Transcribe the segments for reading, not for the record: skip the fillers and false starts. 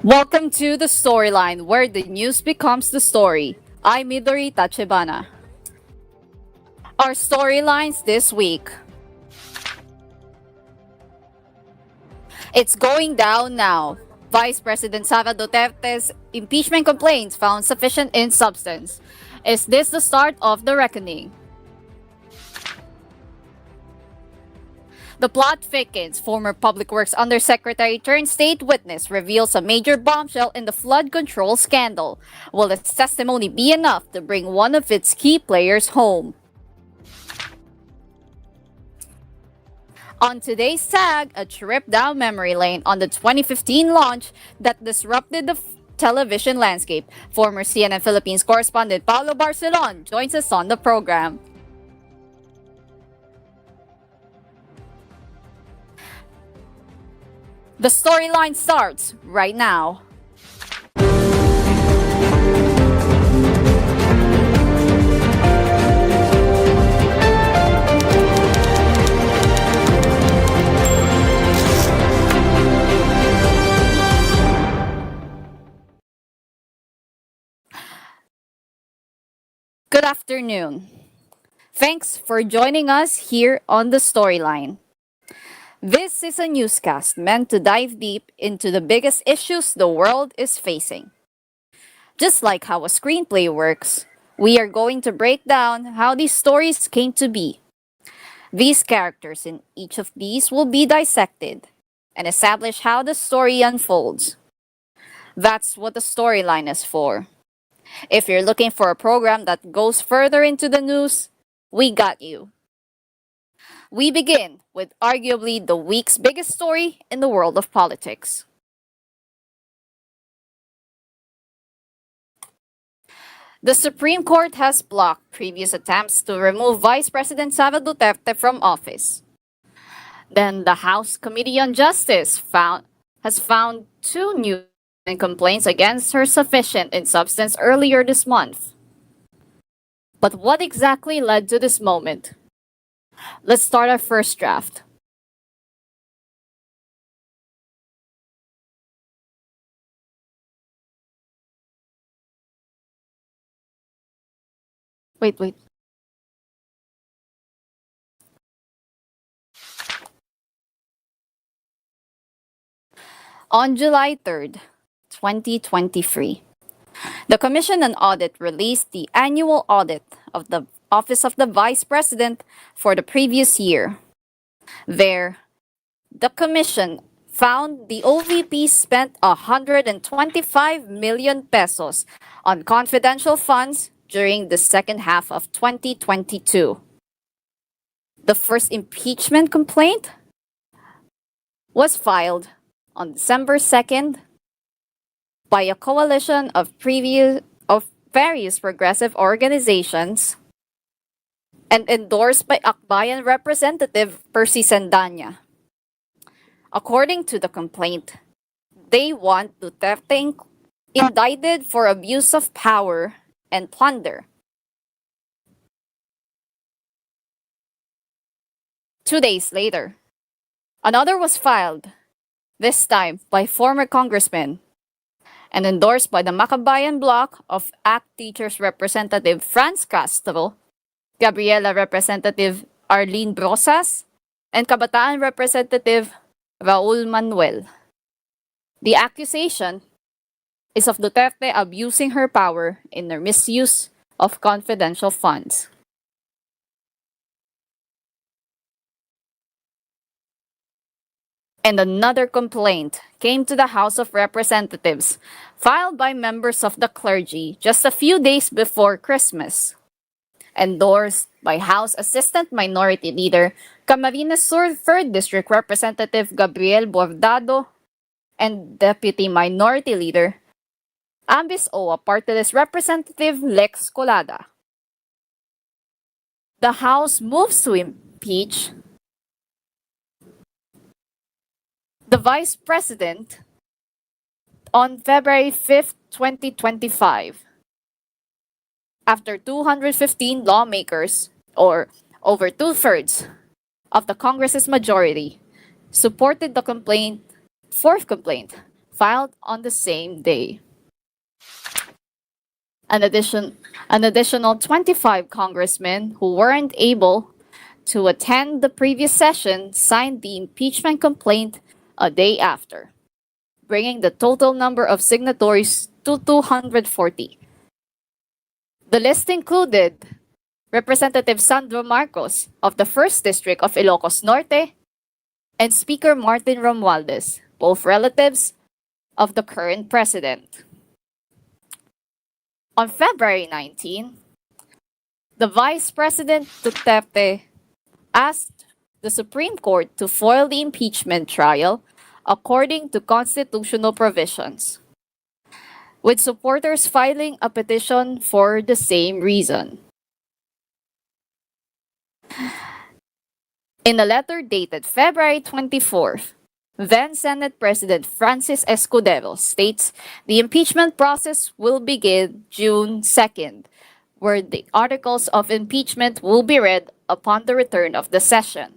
Welcome to the storyline where the news becomes the story. I'm Midori Tachibana. Our storylines this week. It's going down now. Vice President Sara Duterte's impeachment complaints found sufficient in substance. Is this the start of the reckoning? The plot thickens. Former Public Works Undersecretary turned state witness reveals a major bombshell in the flood control scandal. Will his testimony be enough to bring one of its key players home? On today's tag, a trip down memory lane on the 2015 launch that disrupted the television landscape. Former CNN Philippines correspondent Paulo Barcelon joins us on the program. The storyline starts right now. Good afternoon. Thanks for joining us here on the storyline. This is a newscast meant to dive deep into the biggest issues the world is facing. Just like how a screenplay works, we are going to break down how these stories came to be. These characters in each of these will be dissected and establish how the story unfolds. That's what the storyline is for. If you're looking for a program that goes further into the news, we got you. We begin with arguably the week's biggest story in the world of politics. The Supreme Court has blocked previous attempts to remove Vice President Sara Duterte from office. Then the House Committee on Justice has found two new complaints against her sufficient in substance earlier this month. But what exactly led to this moment? Let's start our first draft. Wait. On July 3rd, 2023, the Commission on Audit released the annual audit of the Office of the Vice President for the previous year. There, the Commission found the OVP spent 125 million pesos on confidential funds during the second half of 2022. The first impeachment complaint was filed on December 2nd by a coalition of various progressive organizations and endorsed by Akbayan Representative Percy Sandanya. According to the complaint, they want Duterte indicted for abuse of power and plunder. 2 days later, another was filed, this time by former congressmen, and endorsed by the Makabayan bloc of ACT Teachers Representative Franz Castro, Gabriela Representative Arlene Brosas, and Kabataan Representative Raul Manuel. The accusation is of Duterte abusing her power in her misuse of confidential funds. And another complaint came to the House of Representatives, filed by members of the clergy just a few days before Christmas. Endorsed by House Assistant Minority Leader Camarines Sur 3rd District Representative Gabriel Bordado and Deputy Minority Leader Ambis Owa Party List Representative Lex Colada. The House moves to impeach the Vice President on February 5th, 2025. After 215 lawmakers, or over two-thirds of the Congress's majority, supported the fourth complaint filed on the same day. An, addition, an additional 25 congressmen who weren't able to attend the previous session signed the impeachment complaint a day after, bringing the total number of signatories to 240. The list included Representative Sandro Marcos of the 1st District of Ilocos Norte and Speaker Martin Romualdez, both relatives of the current president. On February 19, the Vice President Duterte asked the Supreme Court to foil the impeachment trial according to constitutional provisions, with supporters filing a petition for the same reason. In a letter dated February 24th, then Senate President Francis Escudero states the impeachment process will begin June 2nd, where the articles of impeachment will be read upon the return of the session.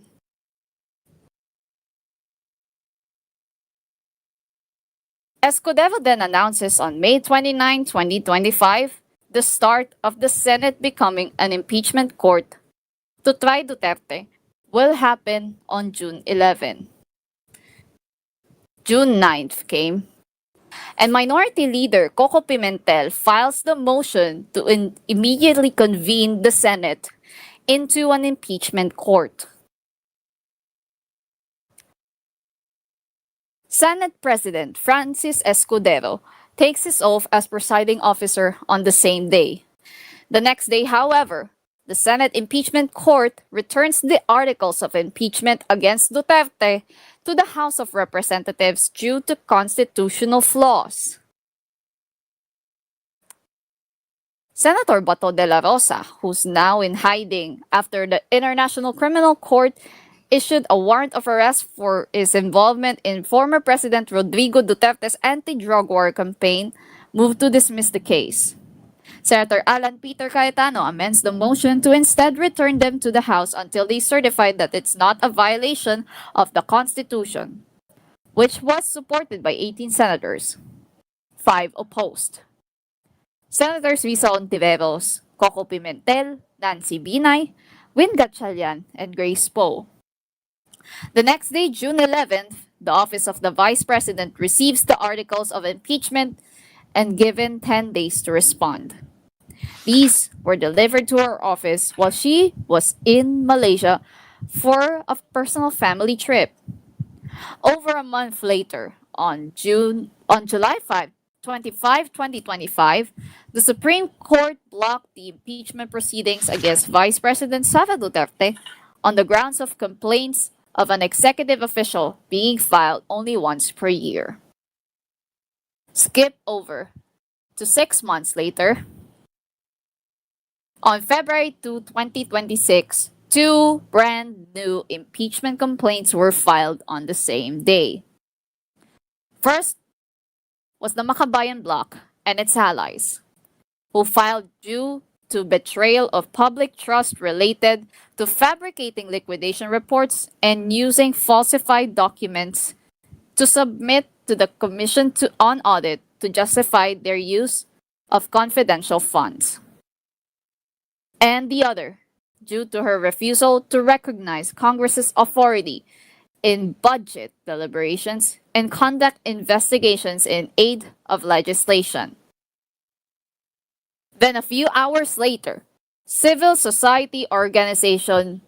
Escudero then announces on May 29, 2025, the start of the Senate becoming an impeachment court to try Duterte will happen on June 11. June 9th came, and Minority Leader Coco Pimentel files the motion to immediately convene the Senate into an impeachment court. Senate President Francis Escudero takes his oath as presiding officer on the same day. The next day, however, the Senate Impeachment Court returns the articles of impeachment against Duterte to the House of Representatives due to constitutional flaws. Senator Bato de la Rosa, who's now in hiding after the International Criminal Court issued a warrant of arrest for his involvement in former President Rodrigo Duterte's anti-drug war campaign, moved to dismiss the case. Senator Alan Peter Cayetano amends the motion to instead return them to the House until they certify that it's not a violation of the Constitution, which was supported by 18 senators. 5 opposed. Senators Risa Ontiveros, Coco Pimentel, Nancy Binay, Win Gatchalian, and Grace Poe. The next day, June 11th, the Office of the Vice President receives the articles of impeachment and given 10 days to respond. These were delivered to her office while she was in Malaysia for a personal family trip. Over a month later, on July 25, 2025, the Supreme Court blocked the impeachment proceedings against Vice President Sara Duterte on the grounds of complaints of an executive official being filed only once per year. Skip over to 6 months later. On February 2, 2026, 2 brand new impeachment complaints were filed on the same day. First was the Makabayan Bloc and its allies, who filed due to betrayal of public trust related to fabricating liquidation reports and using falsified documents to submit to the Commission on Audit to justify their use of confidential funds. And the other, due to her refusal to recognize Congress's authority in budget deliberations and conduct investigations in aid of legislation. Then a few hours later, civil society organization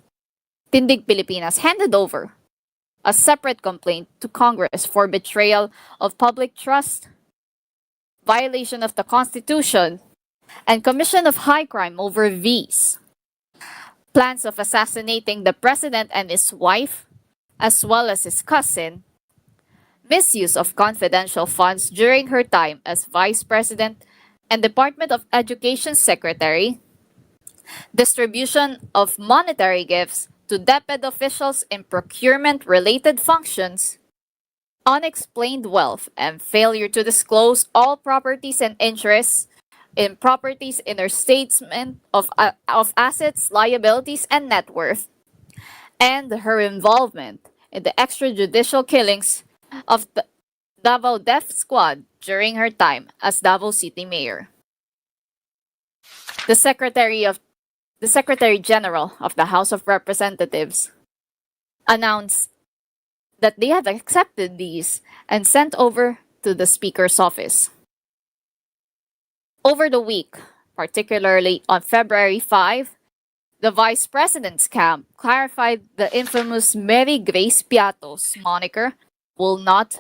Tindig Pilipinas handed over a separate complaint to Congress for betrayal of public trust, violation of the Constitution, and commission of high crime over V's. Plans of assassinating the president and his wife, as well as his cousin, misuse of confidential funds during her time as vice president and Department of Education secretary, distribution of monetary gifts to DepEd officials in procurement-related functions, unexplained wealth and failure to disclose all properties and interests in properties in her statement of assets, liabilities, and net worth, and her involvement in the extrajudicial killings of Davao Death Squad during her time as Davao City Mayor. The Secretary General of the House of Representatives announced that they had accepted these and sent over to the Speaker's office. Over the week, particularly on February 5, the Vice President's camp clarified the infamous Mary Grace Piatos moniker will not be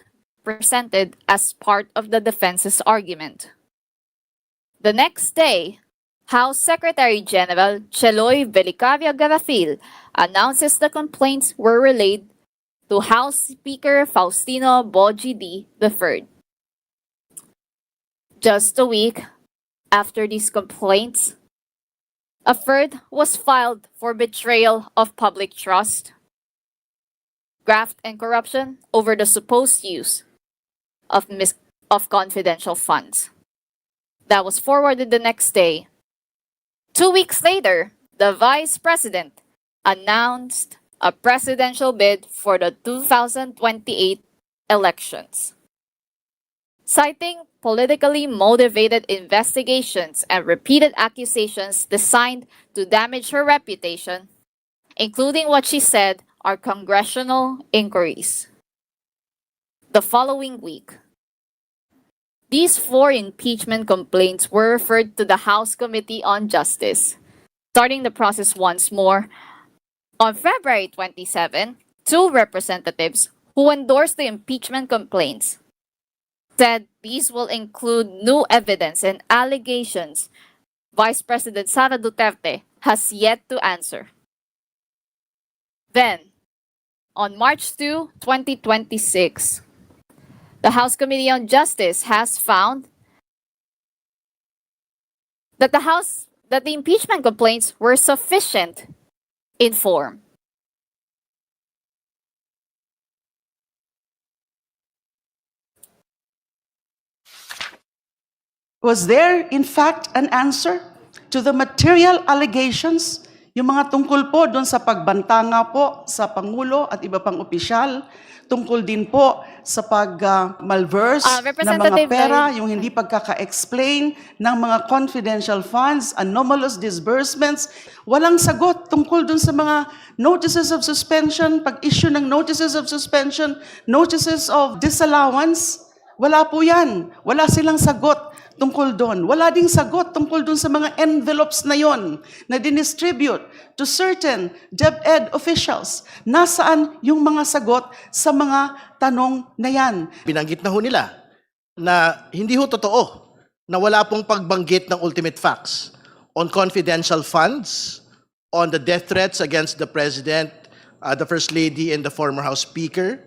presented as part of the defense's argument. The next day, House Secretary General Cheloy Belicaria Garafil announces the complaints were relayed to House Speaker Faustino Boji D. III. Just a week after these complaints, a third was filed for betrayal of public trust, graft, and corruption over the supposed use of confidential funds. That was forwarded the next day. 2 weeks later, the Vice President announced a presidential bid for the 2028 elections. Citing politically motivated investigations and repeated accusations designed to damage her reputation, including what she said are congressional inquiries. The following week, these 4 impeachment complaints were referred to the House Committee on Justice, starting the process once more. On February 27, 2 representatives who endorsed the impeachment complaints said these will include new evidence and allegations Vice President Sara Duterte has yet to answer. Then, on March 2, 2026, the House Committee on Justice has found that the impeachment complaints were sufficient in form. Was there, in fact, an answer to the material allegations, yung mga tungkol po doon sa pagbanta nga po sa Pangulo at iba pang opisyal, tungkol din po sa pag-malverse ng mga pera, yung hindi pagkaka-explain ng mga confidential funds, anomalous disbursements, walang sagot tungkol doon sa mga notices of suspension, pag-issue ng notices of suspension, notices of disallowance. Wala po yan. Wala silang sagot tungkol doon. Wala ding sagot tungkol doon sa mga envelopes na yon na dinistribute to certain DepEd officials. Nasaan yung mga sagot sa mga tanong na yan? Binanggit na ho nila na hindi ho totoo na wala pong pagbanggit ng ultimate facts on confidential funds, on the death threats against the President, the First Lady, and the former House Speaker.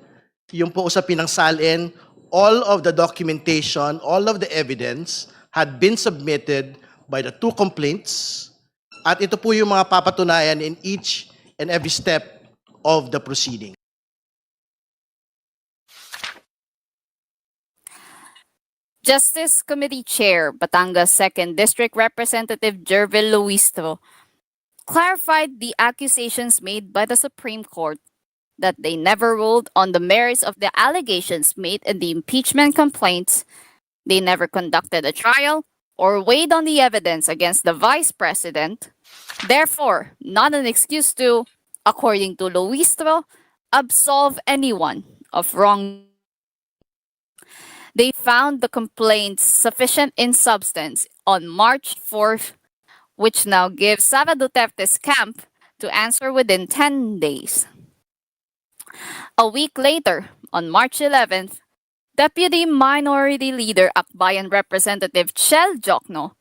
Yung po sa pinangsalin, all of the documentation, all of the evidence had been submitted by the 2 complaints, at ito po yung mga papatunayan in each and every step of the proceeding. Justice Committee Chair, Batangas 2nd District Representative Jervil Luistro clarified the accusations made by the Supreme Court that they never ruled on the merits of the allegations made in the impeachment complaints. They never conducted a trial or weighed on the evidence against the Vice President. Therefore, not an excuse to, according to Luistro, absolve anyone of wrong. They found the complaints sufficient in substance on March 4th, which now gives Sara Duterte's camp to answer within 10 days. A week later, on March 11th, Deputy Minority Leader Akbayan Representative Chel Jokno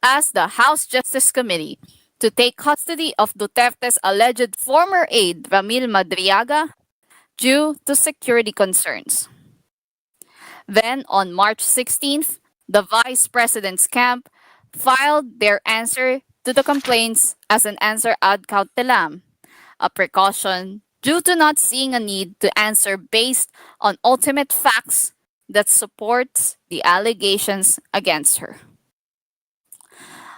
asked the House Justice Committee to take custody of Duterte's alleged former aide Ramil Madriaga due to security concerns. Then, on March 16th, the Vice President's camp filed their answer to the complaints as an answer ad cautelam, a precaution due to not seeing a need to answer based on ultimate facts that supports the allegations against her.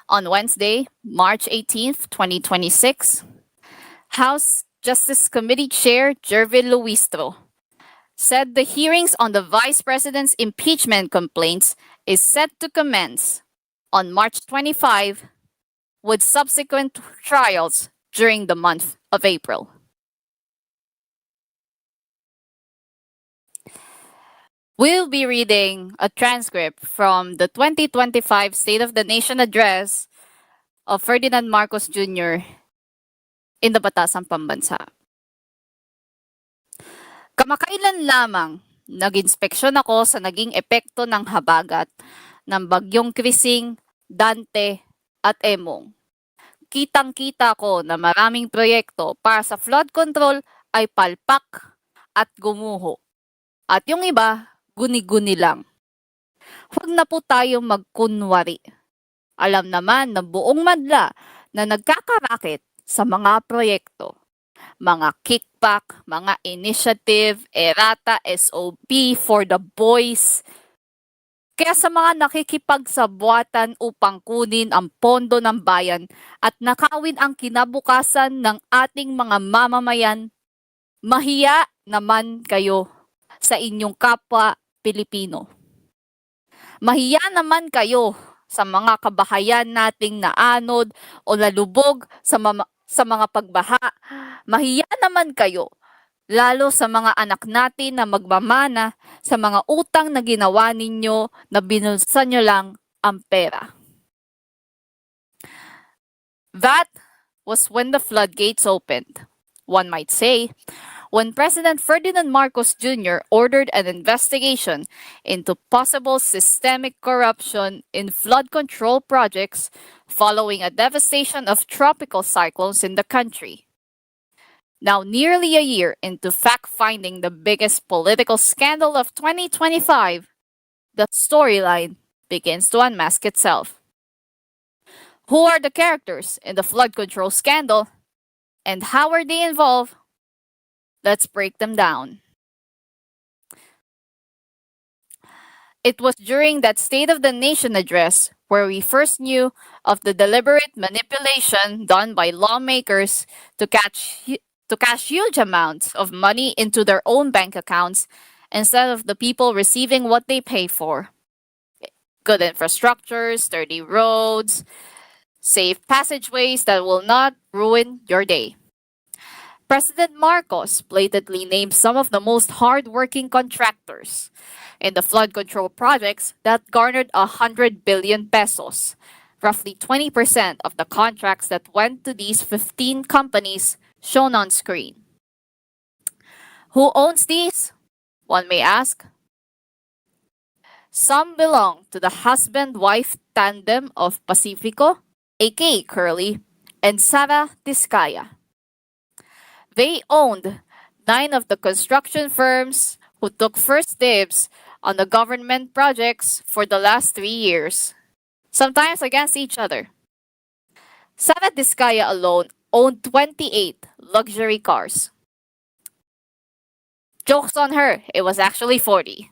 On Wednesday, March 18th, 2026, House Justice Committee Chair Jervil Luistro said the hearings on the Vice President's impeachment complaints is set to commence on March 25, with subsequent trials during the month of April. We'll be reading a transcript from the 2025 State of the Nation Address of Ferdinand Marcos Jr. in the Batasang Pambansa. Kamakailan lamang nag-inspeksyon ako sa naging epekto ng habagat ng bagyong Krising, Dante at Emong. Kitang-kita ko na maraming proyekto para sa flood control ay palpak at gumuho. At yung iba, guni-guni lang. Huwag na po tayong magkunwari. Alam naman ng buong madla na nagkakarakit sa mga proyekto. Mga kickback, mga initiative, errata, SOP for the boys. Kaya sa mga nakikipagsabuatan upang kunin ang pondo ng bayan at nakawin ang kinabukasan ng ating mga mamamayan, mahiya naman kayo sa inyong kapwa Pilipino. Mahiya naman kayo sa mga kabahayan nating naanod o nalubog sa mga pagbaha. Mahiya naman kayo, lalo sa mga anak natin na magmamana sa mga utang na ginawa ninyo na binulsa nyo lang ang pera. That was when the floodgates opened. One might say, when President Ferdinand Marcos Jr. ordered an investigation into possible systemic corruption in flood control projects following a devastation of tropical cyclones in the country. Now, nearly a year into fact-finding the biggest political scandal of 2025, the storyline begins to unmask itself. Who are the characters in the flood control scandal, and how are they involved? Let's break them down. It was during that State of the Nation address where we first knew of the deliberate manipulation done by lawmakers to cash huge amounts of money into their own bank accounts instead of the people receiving what they pay for. Good infrastructure, sturdy roads, safe passageways that will not ruin your day. President Marcos blatantly named some of the most hard-working contractors in the flood control projects that garnered 100 billion pesos, roughly 20% of the contracts that went to these 15 companies shown on screen. Who owns these? One may ask. Some belong to the husband-wife tandem of Pacifico, aka Curly, and Sara Duterte. They owned 9 of the construction firms who took first dibs on the government projects for the last 3 years, sometimes against each other. Sara Duterte alone owned 28 luxury cars. Jokes on her, it was actually 40.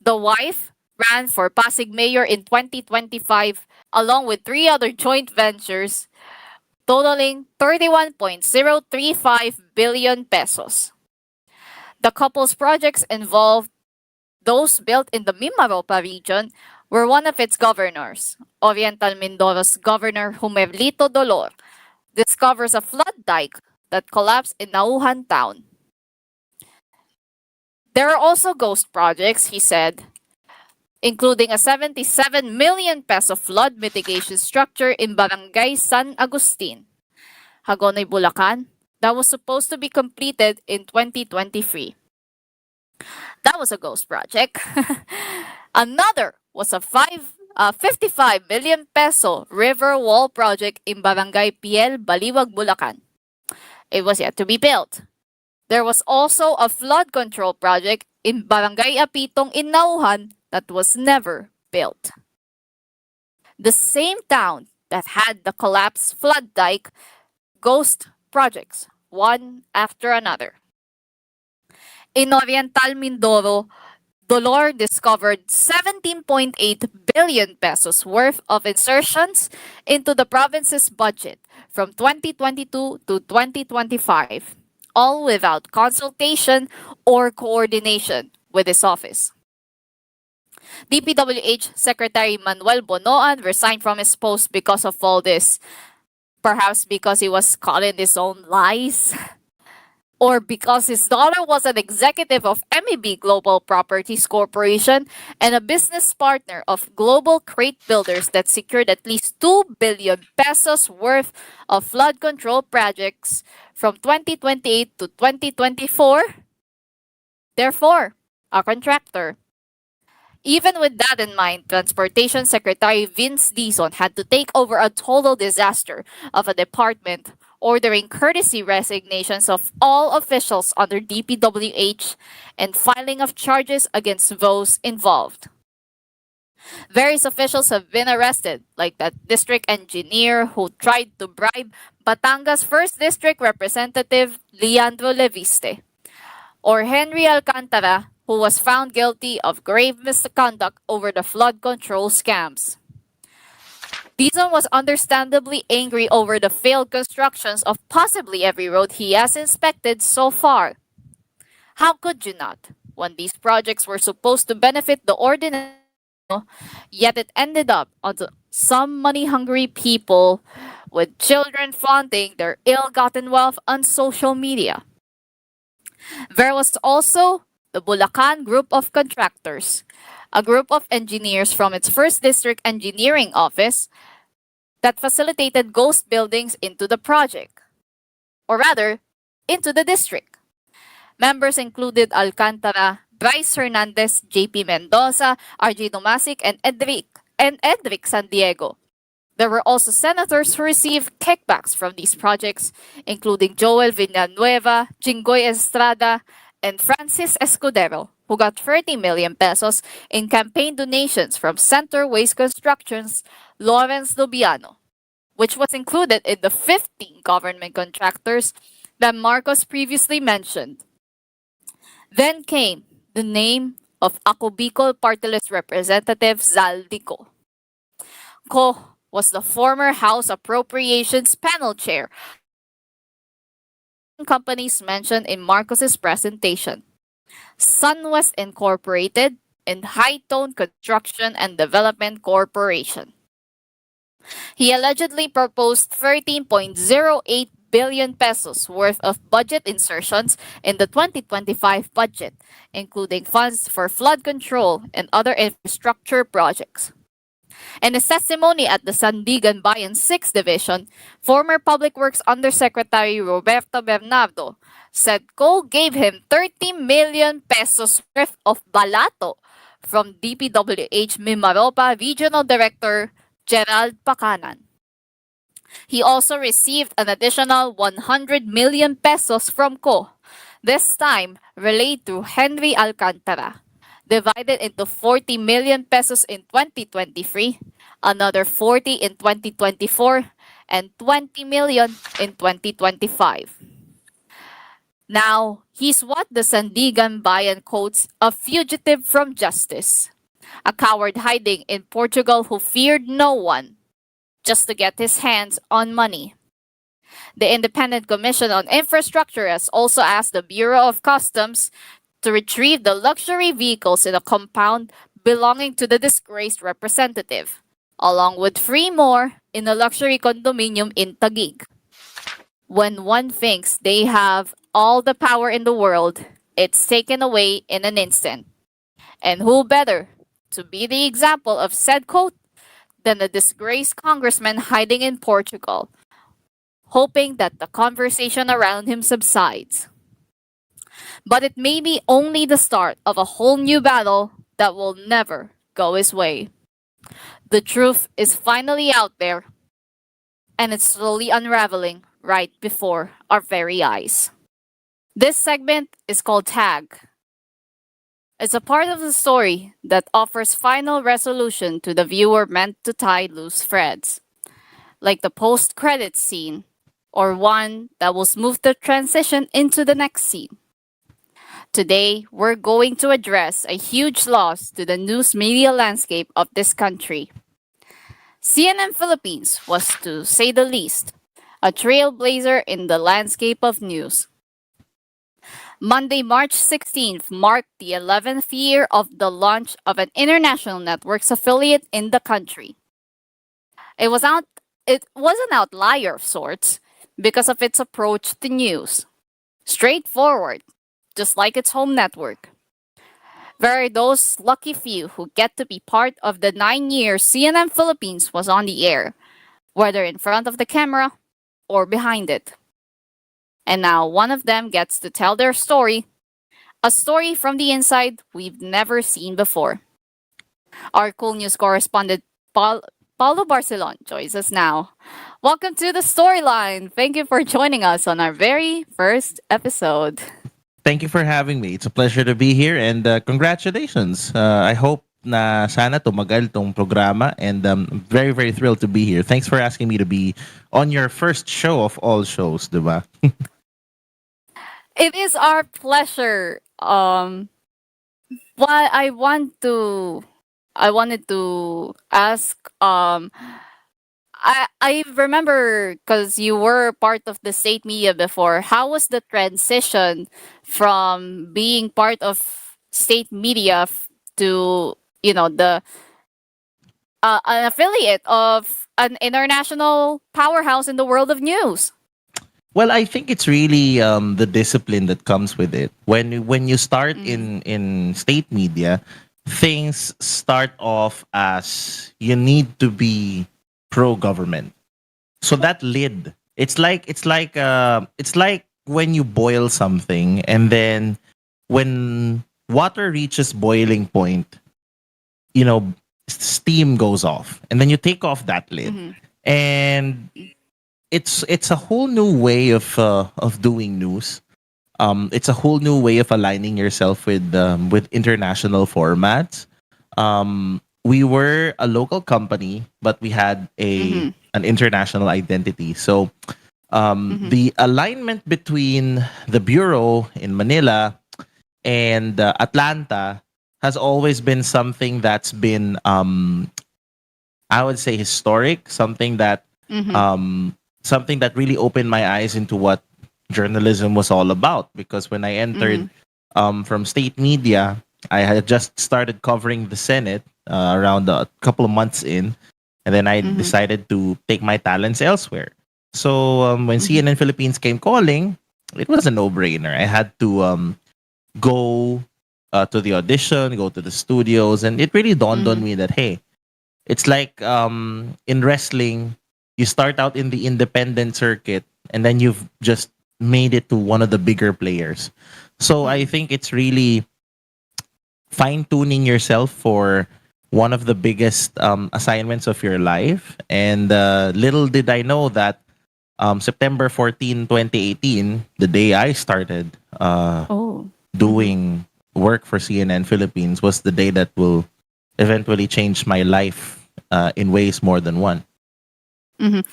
The wife ran for Pasig Mayor in 2025 along with 3 other joint ventures totaling 31.035 billion pesos. The couple's projects involved those built in the Mimaropa region where one of its governors, Oriental Mindoro's Governor Humerlito Dolor, discovers a flood dike that collapsed in Nauhan town. There are also ghost projects, he said, including a 77 million peso flood mitigation structure in Barangay San Agustin, Hagonoy, Bulacan, that was supposed to be completed in 2023. That was a ghost project. Another was a 55 million peso river wall project in Barangay Piel, Baliwag, Bulacan. It was yet to be built. There was also a flood control project in Barangay Apitong in Nauhan that was never built. The same town that had the collapsed flood dike ghost projects, one after another. In Oriental Mindoro, Dolor discovered 17.8 billion pesos worth of insertions into the province's budget from 2022 to 2025, all without consultation or coordination with his office. DPWH Secretary Manuel Bonoan resigned from his post because of all this. Perhaps because he was caught in his own lies? Or because his daughter was an executive of MEB Global Properties Corporation and a business partner of global crate builders that secured at least 2 billion pesos worth of flood control projects from 2028 to 2024? Therefore, a contractor. Even with that in mind, Transportation Secretary Vince Dizon had to take over a total disaster of a department, ordering courtesy resignations of all officials under DPWH and filing of charges against those involved. Various officials have been arrested, like that district engineer who tried to bribe Batangas 1st District Representative Leandro Leviste, or Henry Alcantara, who was found guilty of grave misconduct over the flood control scams. Dizon was understandably angry over the failed constructions of possibly every road he has inspected so far. How could you not, when these projects were supposed to benefit the ordinary, yet it ended up on some money-hungry people with children flaunting their ill-gotten wealth on social media. There was also the Bulacan Group of Contractors, a group of engineers from its 1st District Engineering Office that facilitated ghost buildings into the project, or rather, into the district. Members included Alcantara, Bryce Hernandez, JP Mendoza, RJ Domasic, and Edric San Diego. There were also senators who received kickbacks from these projects, including Joel Villanueva, Jinggoy Estrada, and Francis Escudero, who got 30 million pesos in campaign donations from Center Waste Construction's Lawrence Lubiano, which was included in the 15 government contractors that Marcos previously mentioned. Then came the name of Ako Bicol Party List Representative Zaldy Co. Co was the former House Appropriations Panel Chair. Companies mentioned in Marcos's presentation: SunWest Incorporated and High Tone Construction and Development Corporation. He allegedly proposed 13.08 billion pesos worth of budget insertions in the 2025 budget, including funds for flood control and other infrastructure projects. In his testimony at the Sandiganbayan 6th Division, former Public Works Undersecretary Roberto Bernardo said Co gave him 30 million pesos worth of balato from DPWH Mimaropa Regional Director Gerald Pacanan. He also received an additional 100 million pesos from Co, this time relayed through Henry Alcantara, divided into 40 million pesos in 2023, another 40 in 2024, and 20 million in 2025. Now, he's what the Sandiganbayan quotes a fugitive from justice, a coward hiding in Portugal who feared no one just to get his hands on money. The Independent Commission on Infrastructure has also asked the Bureau of Customs to retrieve the luxury vehicles in a compound belonging to the disgraced representative, along with 3 more in a luxury condominium in Taguig. When one thinks they have all the power in the world, it's taken away in an instant. And who better to be the example of said quote than the disgraced congressman hiding in Portugal, hoping that the conversation around him subsides. But it may be only the start of a whole new battle that will never go his way. The truth is finally out there, and it's slowly unraveling right before our very eyes. This segment is called Tag. It's a part of the story that offers final resolution to the viewer meant to tie loose threads, like the post-credits scene, or one that will smooth the transition into the next scene. Today, we're going to address a huge loss to the news media landscape of this country. CNN Philippines was, to say the least, a trailblazer in the landscape of news. Monday, March 16th marked the 11th year of the launch of an international network's affiliate in the country. It was out it was an outlier of sorts because of its approach to news. Straightforward, just like its home network. There are those lucky few who get to be part of the 9 years CNN Philippines was on the air, whether in front of the camera or behind it. And now one of them gets to tell their story, a story from the inside we've never seen before. Our cool news correspondent, Paulo Barcelon, joins us now. Welcome to the storyline. Thank you for joining us on our very first episode. Thank you for having me. It's a pleasure to be here and congratulations. I hope na sana tumagal tong programa and I'm very, very thrilled to be here. Thanks for asking me to be on your first show of all shows, diba? It is our pleasure. What I wanted to ask I remember because you were part of the state media before. How was the transition from being part of state media to the an affiliate of an international powerhouse in the world of news? Well, I think it's really the discipline that comes with it. When you start in state media, things start off as you need to be pro government. So that lid, it's like when you boil something and then when water reaches boiling point, steam goes off and then you take off that lid Mhm. and it's a whole new way of doing news. It's a whole new way of aligning yourself with international formats. We were a local company, but we had Mhm. an international identity. So Mhm. the alignment between the bureau in Manila and Atlanta has always been something that's been I would say historic, Mhm. um, something that really opened my eyes into what journalism was all about. Because when I entered Mhm. from state media, I had just started covering the Senate around a couple of months in, and then I Mhm. decided to take my talents elsewhere. So when Mhm. CNN Philippines came calling, it was a no-brainer. I had to go to the audition, go to the studios, and it really dawned on Mhm. me that hey, it's like in wrestling, you start out in the independent circuit and then you've just made it to one of the bigger players. So I Mhm. think it's really fine tuning yourself for one of the biggest assignments of your life. And little did I know that September 14, 2018, the day I started Oh. Mhm. doing work for CNN Philippines, was the day that will eventually change my life in ways more than one. Mhm.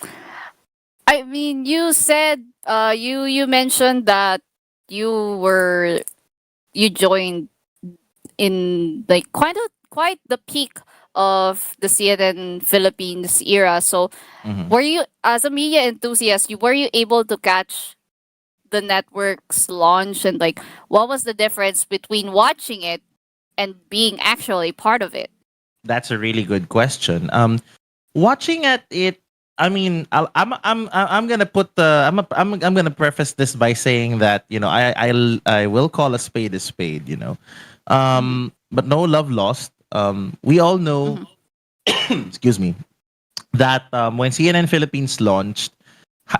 I mean, you said you mentioned that you were you joined in like quite the peak of the CNN Philippines era. So, Mhm. were you as a media enthusiast, were you able to catch the network's launch and like what was the difference between watching it and being actually part of it? That's a really good question. Watching at it, I mean, I'm gonna put the I'm gonna preface this by saying that I will call a spade a spade. Mm-hmm. But no love lost. We all know, Mm-hmm. excuse me, that when CNN Philippines launched,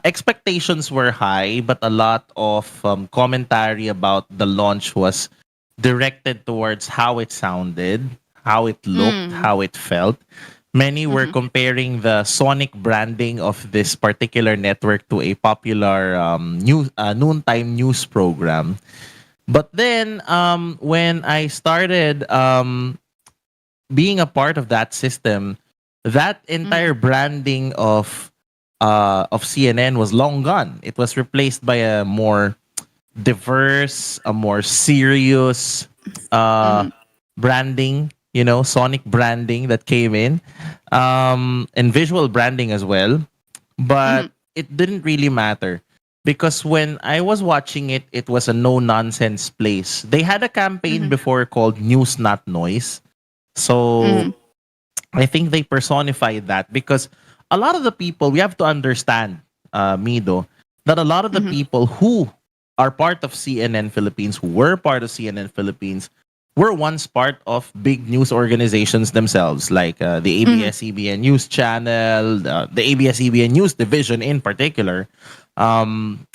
expectations were high, but a lot of commentary about the launch was directed towards how it sounded, how it looked, Mm-hmm. how it felt. Many were Mm-hmm. comparing the sonic branding of this particular network to a popular noontime news program. But then, when I started being a part of that system, that Mm-hmm. entire branding of CNN was long gone. It was replaced by a more diverse, a more serious uh, Mm-hmm. branding. Sonic branding that came in, and visual branding as well. Mm-hmm. But it didn't really matter. because when I was watching it, it was a no nonsense place. They had a campaign before called News Not Noise. So I think they personified that because a lot of the people, we have to understand, Mido, that a lot of the people who are part of CNN Philippines, who were part of CNN Philippines, were once part of big news organizations themselves, like the ABS-CBN News Channel, the ABS-CBN News Division in particular. Um,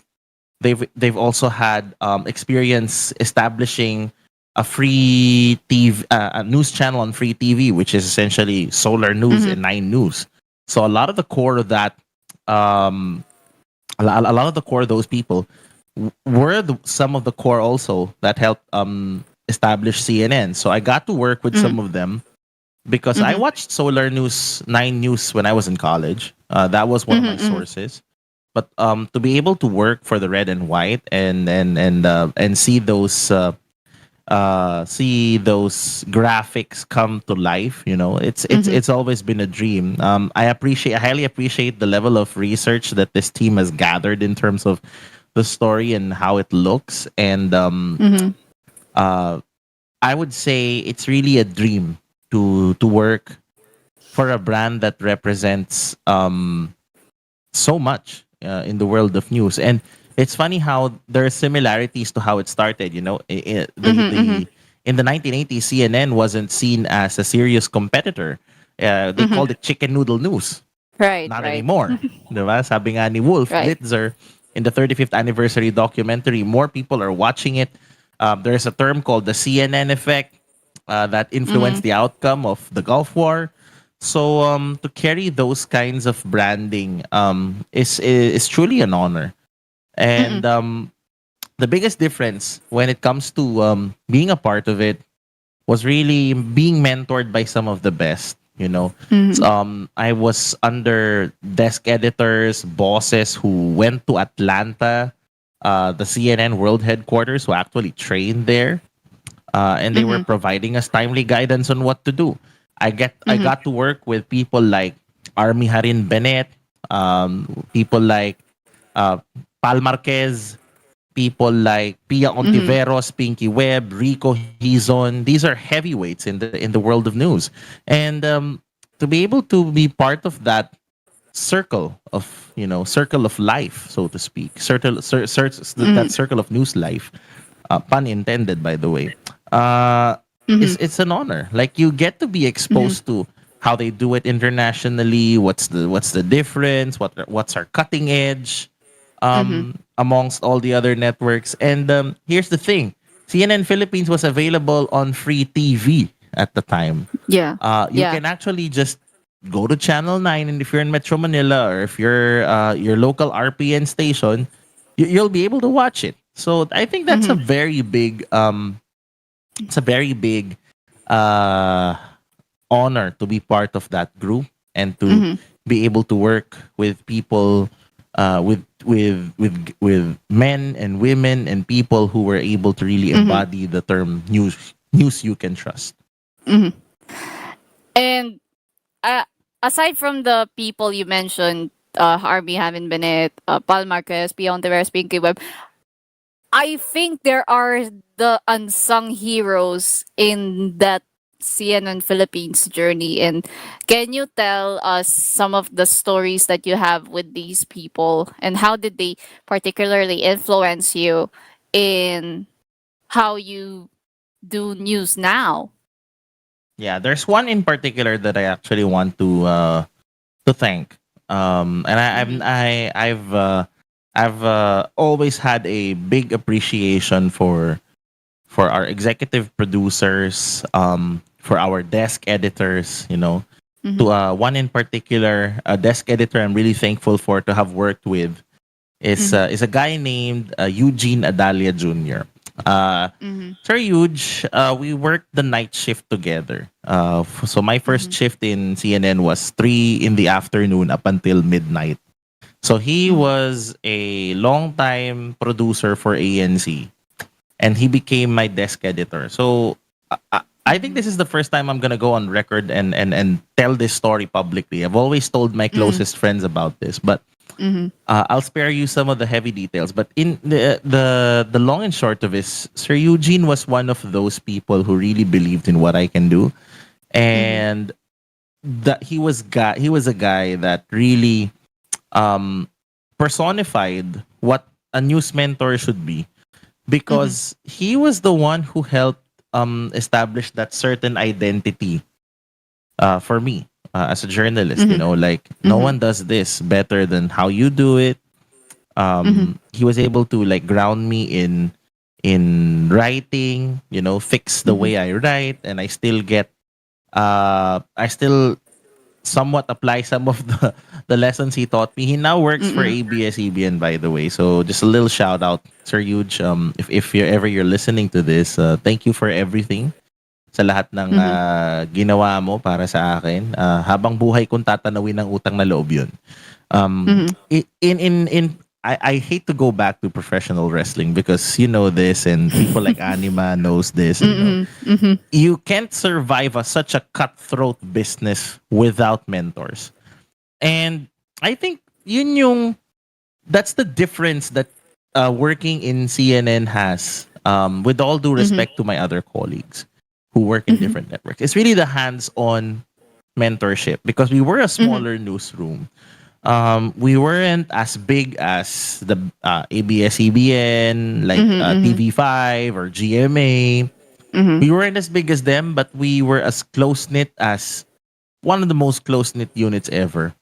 they've also had experience establishing a free TV, a news channel on free TV, which is essentially Solar News and Nine News. So a lot of the core of that, um, a lot of the core of those people were some of the core also that helped establish CNN. So I got to work with some of them because I watched Solar News, Nine News when I was in college. That was one of my sources. But to be able to work for the red and white and see those graphics come to life, it's always been a dream. I highly appreciate the level of research that this team has gathered in terms of the story and how it looks, and uh, I would say it's really a dream to work for a brand that represents so much in the world of news. And it's funny how there are similarities to how it started. In the 1980s, CNN wasn't seen as a serious competitor. They called it chicken noodle news. Right, Not right. anymore. Diba? Sabi nga ni Wolf Right. Blitzer in the 35th anniversary documentary, more people are watching it. There's a term called the CNN effect that influenced the outcome of the Gulf War. So to carry those kinds of branding is truly an honor. And the biggest difference when it comes to being a part of it was really being mentored by some of the best. I was under desk editors, bosses who went to Atlanta, the CNN World Headquarters, who actually trained there, and they were providing us timely guidance on what to do. I got to work with people like Army Harin Benet, people like Pal Marquez, people like Pia Ontiveros, Pinky Webb, Rico Hizon. These are heavyweights in the world of news, and to be able to be part of that circle of life, so to speak, that circle of news life, pun intended, by the way. It's an honor. Like, you get to be exposed to how they do it internationally. What's the difference? What's our cutting edge? Amongst all the other networks. And here's the thing: CNN Philippines was available on free TV at the time. Yeah. You Yeah. can actually just go to Channel 9, and if you're in Metro Manila, or if you're your local RPN station, you'll be able to watch it. So I think that's a very big it's a very big uh honor to be part of that group, and to be able to work with people, with men and women and people who were able to really embody the term news you can trust. And uh, aside from the people you mentioned, Harvey Havin Bennett, Paul Marquez, Beyond the Rest, Pinky Web, I think there are the unsung heroes in that CNN Philippines journey. And can you tell us some of the stories that you have with these people, and how did they particularly influence you in how you do news now? Yeah, there's one in particular that I actually want to thank. And I've always had a big appreciation for our executive producers, for our desk editors. To one in particular, a desk editor I'm really thankful for to have worked with is a guy named Eugene Adalia Jr. Sir Huge, we worked the night shift together. So my first shift in CNN was 3 in the afternoon up until midnight. So he was a long-time producer for ANC, and he became my desk editor. So I think this is the first time I'm gonna go on record and tell this story publicly. I've always told my closest friends about this, but I'll spare you some of the heavy details, but in the long and short of it, Sir Eugene was one of those people who really believed in what I can do, and that he was a guy that really um personified what a news mentor should be, because he was the one who helped establish that certain identity for me as a journalist. You know, like no one does this better than how you do it. He was able to like ground me in writing. You know, fix the way I write, and I still somewhat apply some of the lessons he taught me. He now works for ABS-CBN, by the way. So just a little shout out, Sir Huge. If you're listening to this, thank you for everything sa lahat ng ginawa mo para sa akin. Habang buhay kong tatanawin ng utang na loob yun. I hate to go back to professional wrestling because you know this, and people like Anima knows this. You know, you can't survive such a cutthroat business without mentors. And I think that's the difference that working in CNN has, with all due respect to my other colleagues who work in different networks. It's really the hands-on mentorship, because we were a smaller newsroom. We weren't as big as the ABS-CBN, like TV5 or GMA. We weren't as big as them, but we were as close-knit as one of the most close-knit units ever.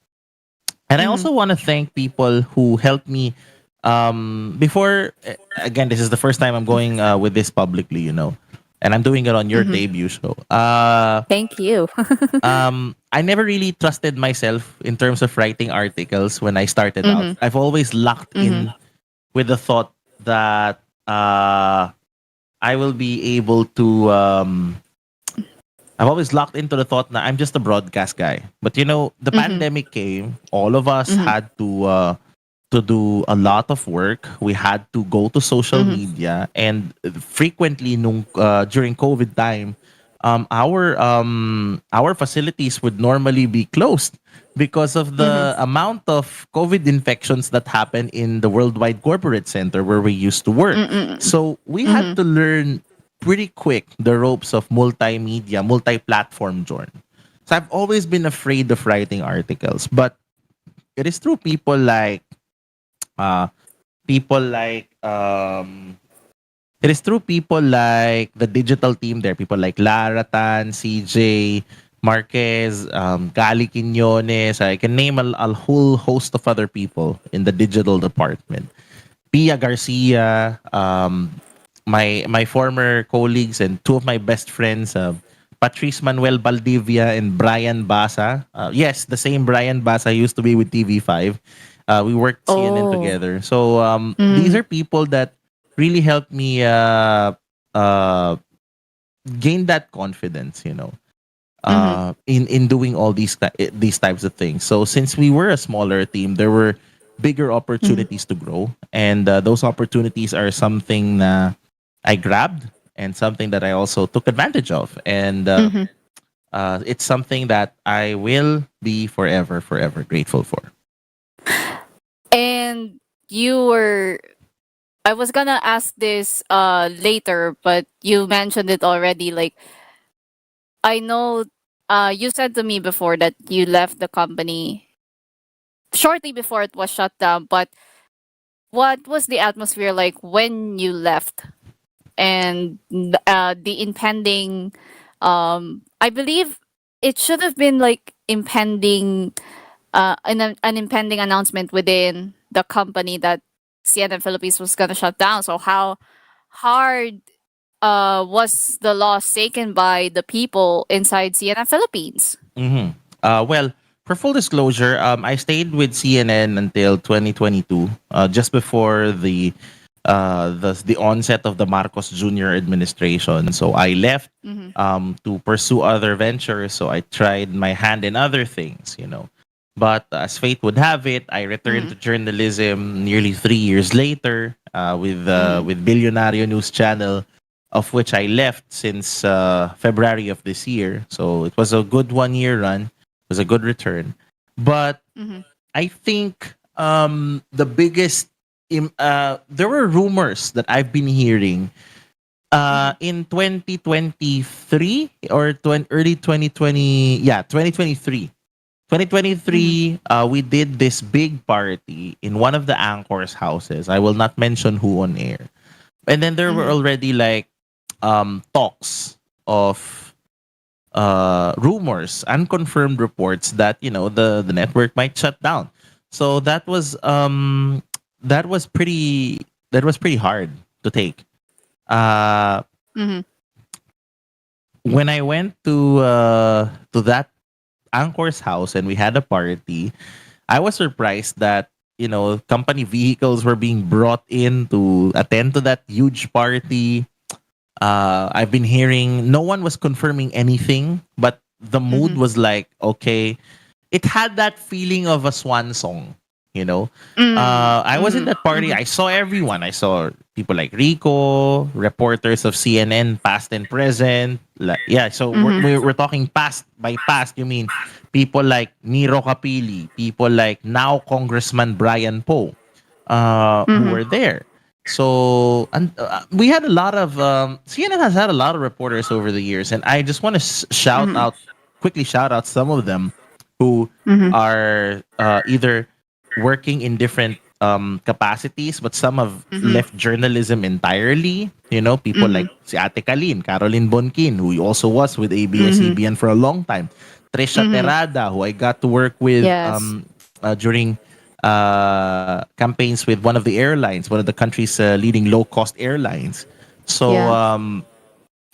And I also want to thank people who helped me before. Again, this is the first time I'm going with this publicly, you know, and I'm doing it on your debut show. Thank you. I never really trusted myself in terms of writing articles when I started out. I've always locked in with the thought that I will be able to. I've always locked into the thought that I'm just a broadcast guy. But you know, the pandemic came. All of us had to do a lot of work. We had to go to social media, and frequently during COVID time, our facilities would normally be closed because of the amount of COVID infections that happen in the Worldwide Corporate Center where we used to work. So we had to learn pretty quick the ropes of multimedia, multi-platform journal. So I've always been afraid of writing articles, but it is through uh people like it is through people like the digital team there, people like Lara Tan, CJ, Marquez, Gali Quiñones. I can name a whole host of other people in the digital department. Pia Garcia, my former colleagues and two of my best friends, Patrice Manuel Valdivia and Brian Basa. Yes, the same Brian Basa used to be with TV5. We worked CNN together. So these are people that really helped me gain that confidence, you know, in doing all these types of things. So since we were a smaller team, there were bigger opportunities to grow, and those opportunities are something I grabbed and something that I also took advantage of, and it's something that I will be forever grateful for. And you were I was gonna ask this later, but you mentioned it already. Like, I know you said to me before that you left the company shortly before it was shut down, but what was the atmosphere like when you left? And the impending I believe it should have been like impending an impending announcement within the company that CNN Philippines was gonna shut down. So how hard was the loss taken by the people inside CNN Philippines? Mm-hmm. Well, for full disclosure, I stayed with CNN until 2022, just before the onset of the Marcos Jr. administration. So I left to pursue other ventures. So I tried my hand in other things, you know. But as fate would have it, I returned to journalism nearly 3 years later with Billionario News Channel, of which I left since February of this year. So it was a good 1 year run. It was a good return. But I think the biggest there were rumors that I've been hearing in 2023 or early 2020, yeah, 2023. 2023, we did this big party in one of the anchors' houses. I will not mention who on air. And then there were already like talks of rumors, unconfirmed reports that the network might shut down. So that was pretty hard to take. Uh, Mm-hmm. when I went to that anchor's house and we had a party, I was surprised that company vehicles were being brought in to attend to that huge party. I've been hearing no one was confirming anything, but the mood Mm-hmm. was like, okay, it had that feeling of a swan song, you know. I was in Mm-hmm. that party. I saw everyone. I saw people like Rico, reporters of CNN, past and present. Yeah, so Mm-hmm. we're talking past. By past, you mean people like Miro Capili, people like now Congressman Brian Poe, who Mm-hmm. were there. So and we had a lot of CNN has had a lot of reporters over the years, and I just want to quickly shout out some of them who Mm-hmm. are either working in different capacities, but some have Mm-hmm. left journalism entirely. People Mm-hmm. like si Ate Caroline Bonkin, who also was with Mm-hmm. ABS-CBN for a long time. Trisha Mm-hmm. Terada, who I got to work with Yes. during campaigns with one of the airlines, one of the country's leading low-cost airlines. So Yeah.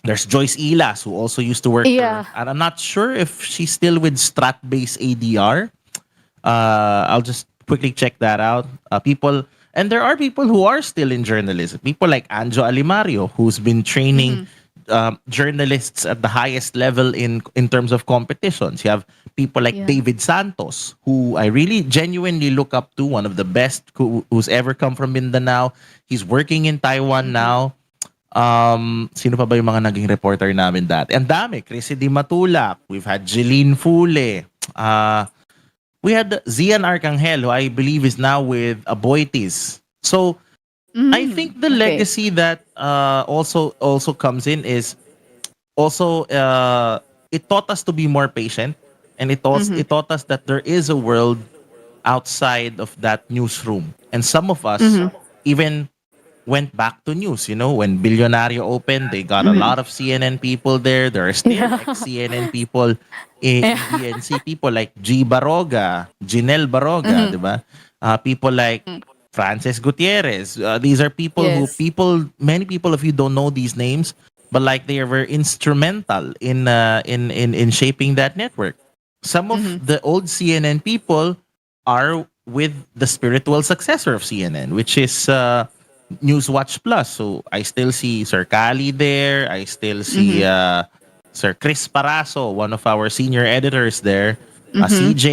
there's Joyce Ilas, who also used to work Yeah. for, and I'm not sure if she's still with Stratbase ADR. I'll just quickly check that out. And there are people who are still in journalism. People like Anjo Alimario, who's been training Mm-hmm. journalists at the highest level in terms of competitions. You have people like Yeah. David Santos, who I really genuinely look up to, one of the best who's ever come from Mindanao. He's working in Taiwan Mm-hmm. now. Sino pa ba yung mga naging reporter namin dati? Ang dami. Chrissy Di Matulak. We've had Jeline Fule. We had Zian Arcangel, who I believe is now with Aboitiz. So I think the Mm-hmm. Okay. legacy that also comes in is also it taught us to be more patient, and Mm-hmm. it taught us that there is a world outside of that newsroom, and some of us Mm-hmm. even went back to news. When Billionario opened, they got a lot of CNN people there. There are still Yeah. ex-CNN people in Yeah. DNC. People like G. Baroga, Jinel Baroga, Mm-hmm. di ba? People like Frances Gutierrez. These are people who Yes. many people of you don't know these names, but like they are very instrumental in shaping that network. Some of Mm-hmm. the old CNN people are with the spiritual successor of CNN, which is Newswatch Plus. So I still see Sir Kali there. I still see Mm-hmm. Sir Chris Paraso, one of our senior editors there. Mm-hmm. CJ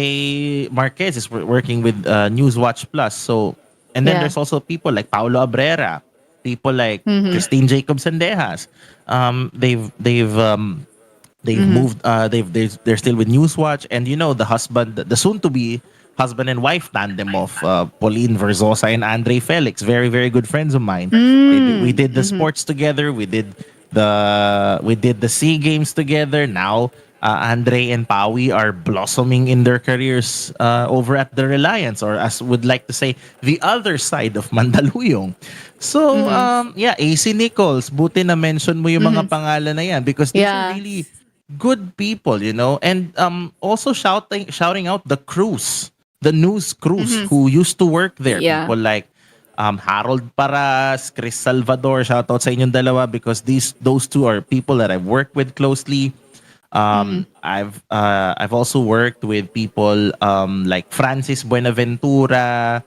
Marquez is working with Newswatch Plus. So, and then Yeah. there's also people like Paulo Abrera, people like Mm-hmm. Christine Jacob Sendejas. They've Mm-hmm. moved. They're still with Newswatch, and the husband, the soon to be husband and wife tandem of Pauline Verzosa and Andre Felix, very very good friends of mine. We did the Mm-hmm. sports together. We did the Sea Games together. Now Andre and Pawi are blossoming in their careers over at the Reliance, or as would like to say, the other side of Mandaluyong. So Mm-hmm. yeah, AC Nichols, buti na mention mo yung mga Mm-hmm. pangalan na yan, because these are Yeah. really good people, and also shouting out the crews, the news crews Mm-hmm. who used to work there. Yeah. People like Harold Paras, Chris Salvador, shout out sa inyong dalawa, because those two are people that I've worked with closely. Mm-hmm. I've also worked with people like Francis Buenaventura,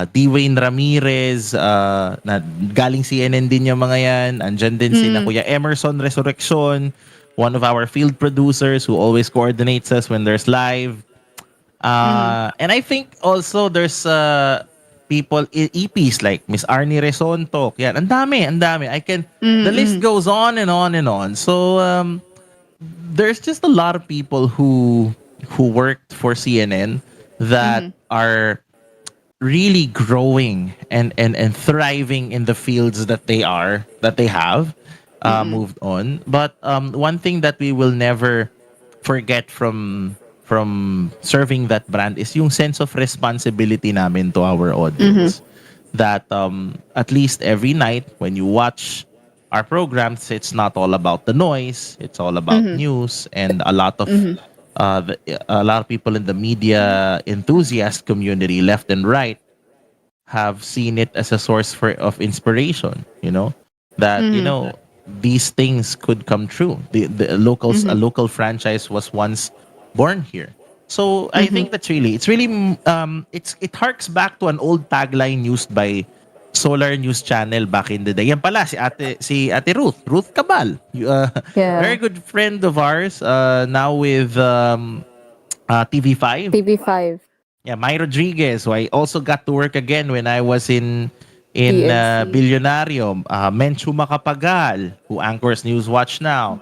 Dwayne Ramirez, na galing CNN din yung mga yan. Andyan din si na Mm-hmm. Kuya Emerson Resurrection, one of our field producers who always coordinates us when there's live. Mm-hmm. And I think also there's people, EPs like Miss Arnie Resonto. Yan, ang dami, ang dami. The list Mm-hmm. goes on and on and on. So, there's just a lot of people who worked for CNN that Mm-hmm. are really growing and thriving in the fields that they have moved on. But one thing that we will never forget from serving that brand is yung sense of responsibility namin to our audience. That at least every night when you watch our programs, it's not all about the noise. It's all about news, and a lot of people in the media enthusiast community, left and right, have seen it as a source of inspiration. That these things could come true. The locals A local franchise was once born here. So I think it's really it harks back to an old tagline used by Solar News Channel back in the day. Yan pala si Ate Ruth Cabal, very Yeah. good friend of ours, now with TV5. TV5. Yeah, Mai Rodriguez, who I also got to work again when I was in PNC. Billionario. Menchu Macapagal, who anchors Newswatch now.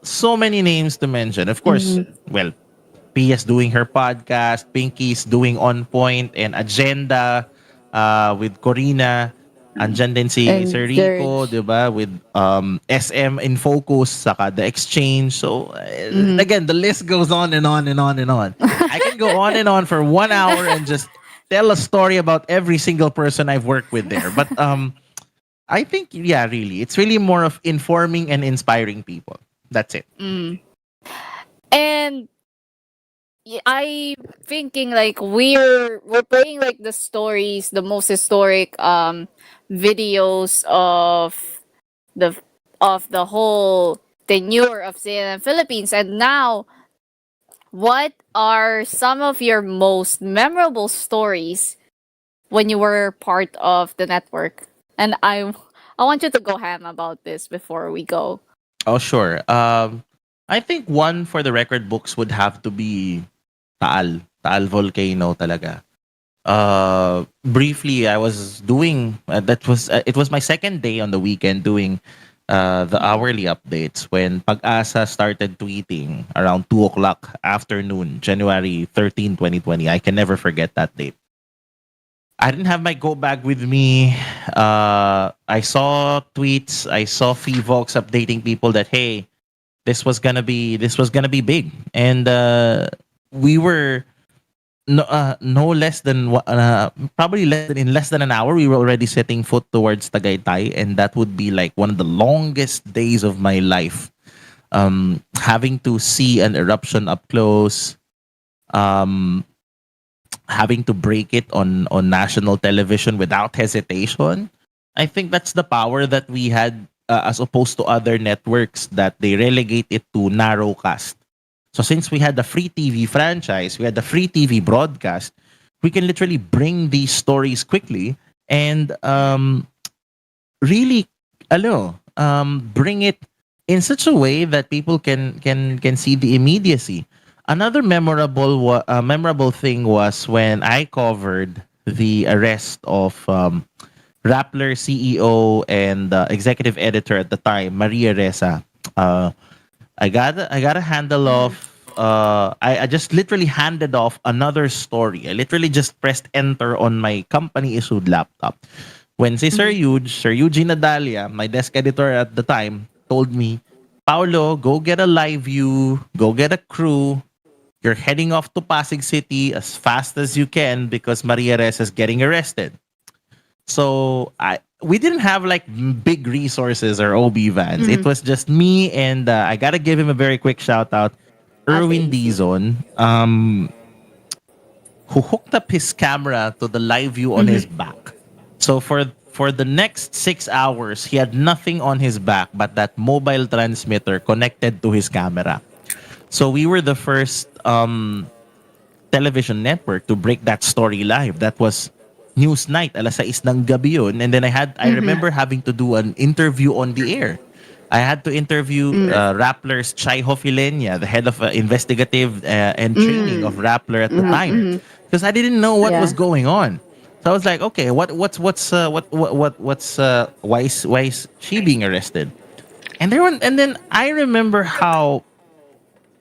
So many names to mention. Of course, well, Pia's doing her podcast, Pinky's doing On Point and Agenda with Corina. Andyan din si And Sir Rico, George. di ba? With SM in Focus, saka The Exchange. So, again, the list goes on and on and on and on. I can go on and on for 1 hour and just tell a story about every single person I've worked with there. But I think, yeah, really, it's really more of informing and inspiring people. That's it. And I thinking like we're playing like the stories, the most historic videos the of the whole tenure of CNN Philippines. And now, what are some of your most memorable stories when you were part of the network? And I want you to go ham about this before we go. Oh, sure. I think one for the record books would have to be Taal volcano talaga. Briefly, I was doing it was my second day on the weekend doing the hourly updates when Pag-asa started tweeting around 2 o'clock afternoon, January 13, 2020. I can never forget that date. I didn't have my go bag with me. I saw tweets. I saw Fevox updating people that, hey, this was gonna be big, and we were no less than probably less than an hour. We were already setting foot towards Tagaytay, and that would be like one of the longest days of my life. Having to see an eruption up close, um, having to break it on national television without hesitation. I think that's the power that we had, as opposed to other networks that they relegate it to narrowcast. So since we had the free TV franchise, we had the free TV broadcast, we can literally bring these stories quickly and really, bring it in such a way that people can see the immediacy. Another memorable thing was when I covered the arrest of Rappler CEO and executive editor at the time, Maria Ressa. I got a handle of I just literally handed off another story. I literally just pressed enter on my company issued laptop. When si Sir Eugene Nadalia, my desk editor at the time, told me, Paulo, go get a live view, go get a crew. You're heading off to Pasig City as fast as you can because Maria Ressa is getting arrested. So we didn't have like big resources or OB vans. It was just me, and I gotta give him a very quick shout out, Erwin AC. Dizon, who hooked up his camera to the live view on his back. So for the next 6 hours, he had nothing on his back but that mobile transmitter connected to his camera. So we were the first television network to break that story live. That was News Night, alas 6 ng gabi yun. And then I remember having to do an interview on the air. I had to interview Rappler's Chai Hofilenya, the head of investigative and training of Rappler at the time, because I didn't know what was Yeah. going on. So I was like, okay, why is she being arrested? And then I remember how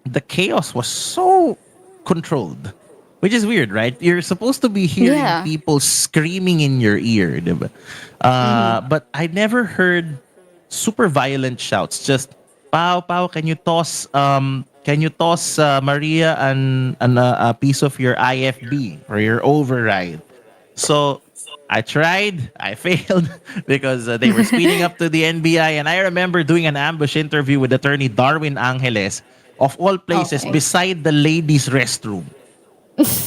the chaos was so controlled. which is weird, right? You're supposed to be hearing Yeah. people screaming in your ear, diba? Mm-hmm. But I never heard super violent shouts. Just, "Pao, Pao, can you toss Maria a piece of your IFB or your override?" So I tried, I failed because they were speeding up to the NBI. And I remember doing an ambush interview with attorney Darwin Angeles, of all places, Okay. beside the ladies' restroom,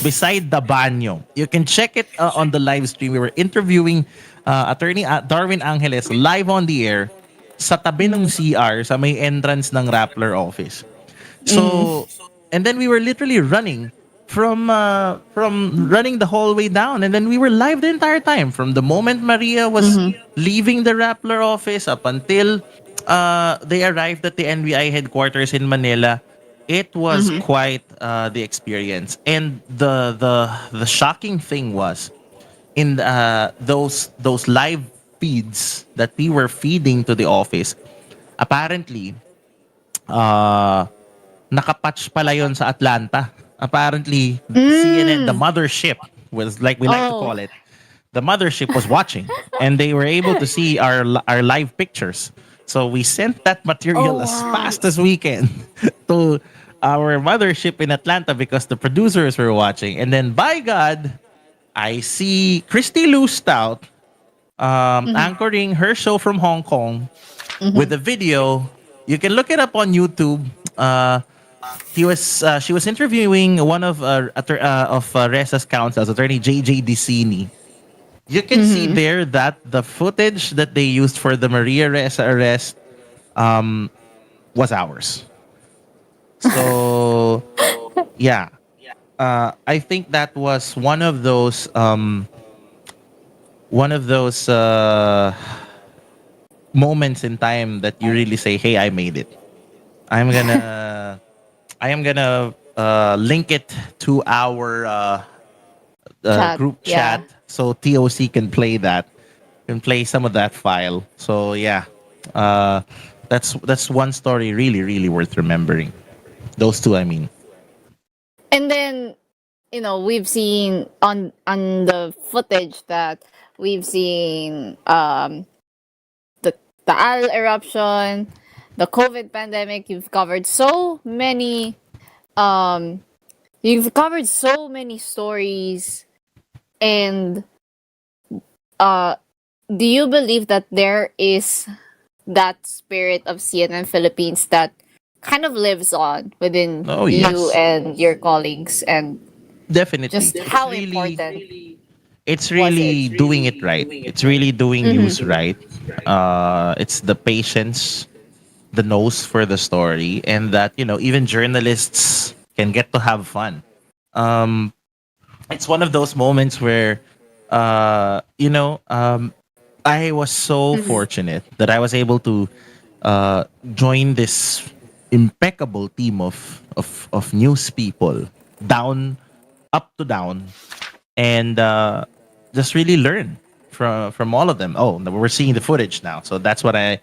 beside the banyo. You can check it on the live stream. We were interviewing attorney Darwin Angeles live on the air sa tabi ng CR sa may entrance ng Rappler office. So, and then we were literally running from running the hallway down, and then we were live the entire time from the moment Maria was leaving the Rappler office up until they arrived at the NBI headquarters in Manila. It was quite the experience, and the shocking thing was in those live feeds that we were feeding to the office. Apparently, uh, nakapatch pala yon sa Atlanta. Apparently, CNN, the Mm. mothership, was like we like to Oh. call it. The mothership was watching, and they were able to see our live pictures. So we sent that Oh material as wow. fast as we can to our mothership in Atlanta because the producers were watching. And then, by God, I see Christy Lou Stout anchoring her show from Hong Kong with a video. You can look it up on YouTube. She was interviewing one of Resa's counsels, attorney JJ Dicini. You can see there that the footage that they used for the Maria Ressa arrest was ours. So yeah, I think that was one of those moments in time that you really say, "Hey, I made it." I'm gonna I am gonna link it to our Chat. group Yeah. chat so TOC can play some of that file. So yeah, uh, that's one story really worth remembering. Those two, I mean. And then, we've seen on the footage that we've seen the Al eruption, the COVID pandemic. Um you've covered so many stories, and uh do you believe that there is that spirit of CNN Philippines that kind of lives on within Oh you yes, and your colleagues, and definitely. just how important It's was it? really doing it right. It's really doing news right. It's the patience, the nose for the story, and that even journalists can get to have fun. Um, it's one of those moments where I was so fortunate that I was able to join this impeccable team of news people, down up to down, and just really learn from all of them. Oh, we're seeing the footage now, so that's what I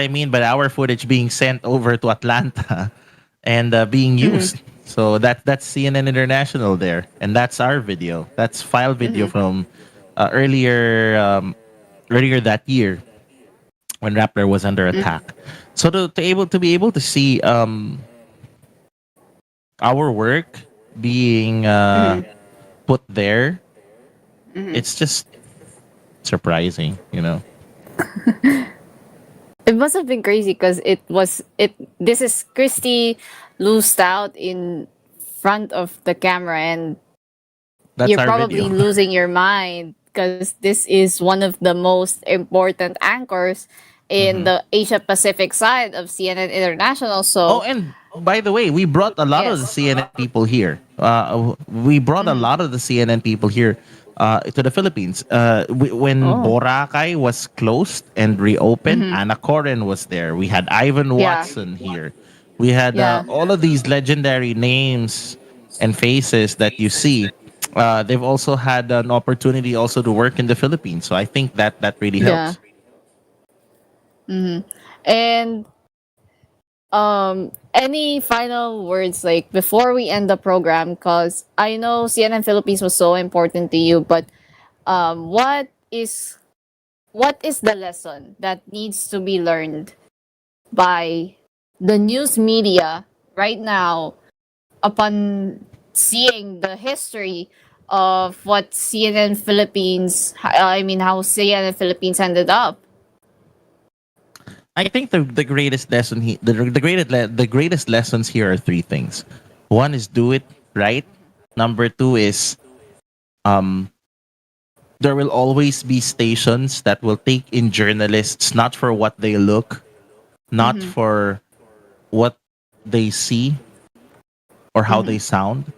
mean by our footage being sent over to Atlanta and being used. So that's CNN International there, and that's our video. That's file video from earlier that year when Rappler was under attack. So to be able to see our work being put there, it's just surprising. It must have been crazy because this is Christy loosed out in front of the camera, and That's you're our probably video. losing your mind because this is one of the most important anchors in Mhm. the Asia Pacific side of CNN International. Oh, So, and by the way, we brought a lot of the yes. CNN people here. We brought a lot of the CNN people here to the Philippines. When Oh. Boracay was closed and reopened, Anna Coren was there. We had Ivan Yeah. Watson here. We had Yeah. all of these legendary names and faces that you see. They've also had an opportunity also to work in the Philippines. So I think that really Yeah. helps. And Any final words like before we end the program? Because I know CNN Philippines was so important to you, but um, what is what is the lesson that needs to be learned by the news media right now upon seeing the history of what CNN Philippines, I mean, how CNN Philippines ended up? I think the greatest lesson the greatest lessons here are three things. One is do it right. Number two is um there will always be stations that will take in journalists not for what they look, not Mm-hmm. for what they see or how Mm-hmm. they sound,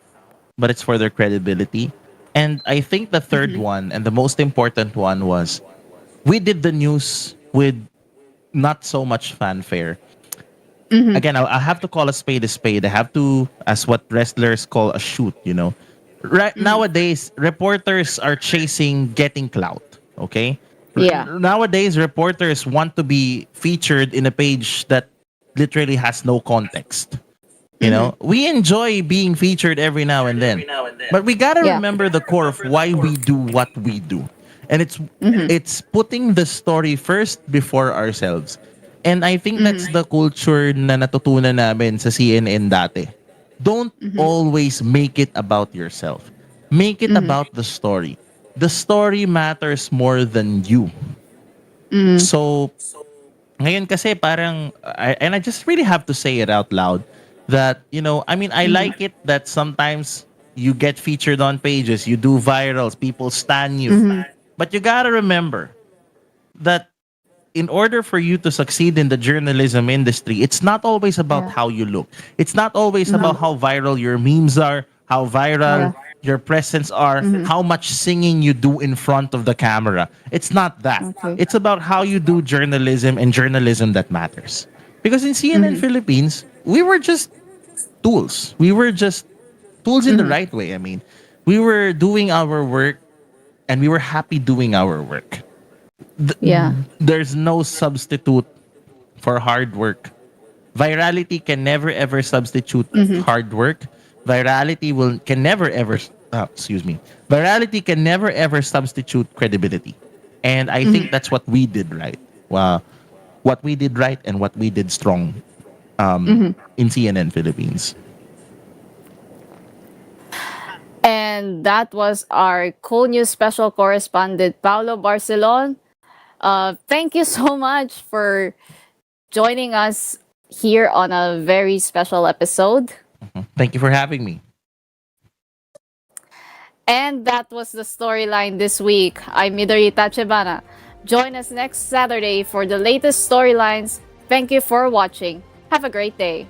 but it's for their credibility. And I think the third Mm-hmm. one and the most important one was we did the news with not so much fanfare. Mm-hmm. Again, I have to call a spade a spade. I have to, as what wrestlers call a shoot, you know. Right Mm-hmm. nowadays, reporters are chasing getting clout. Okay, Yeah. nowadays reporters want to be featured in a page that literally has no context. You Mm-hmm. know, we enjoy being featured every now and then, but we gotta Yeah. remember the core of why we do what we do, and Mm-hmm. it's putting the story first before ourselves. And I think that's Mm-hmm. the culture na natutunan namin sa CNN dati. Don't Mm-hmm. always make it about yourself. Make it Mm-hmm. about the story. The story matters more than you. Mm-hmm. So ngayon kasi parang and I just really have to say it out loud that you know, I mean, I like it that sometimes you get featured on pages, you do virals, people stan you. Mm-hmm. But you got to remember that in order for you to succeed in the journalism industry, it's not always about Yeah. how you look. It's not always about Mm-hmm. how viral your memes are, how viral Yeah. your presence are, Mm-hmm. how much singing you do in front of the camera. It's not that. Okay. It's about how you do journalism and journalism that matters. Because in CNN Mm-hmm. Philippines, we were just tools. We were just tools in the Mm-hmm. right way. I mean, we were doing our work and we were happy doing our work. Yeah. There's no substitute for hard work. Virality can never ever substitute Mm-hmm. hard work. Virality will can never ever excuse me. Virality can never ever substitute credibility. And I think Mm-hmm. that's what we did right. Well, what we did right and what we did strong Mm-hmm. in CNN Philippines. And that was our Cool News special correspondent, Paulo Barcelon. Thank you so much for joining us here on a very special episode. Thank you for having me. And that was the storyline this week. I'm Midori Tachibana. Join us next Saturday for the latest storylines. Thank you for watching. Have a great day.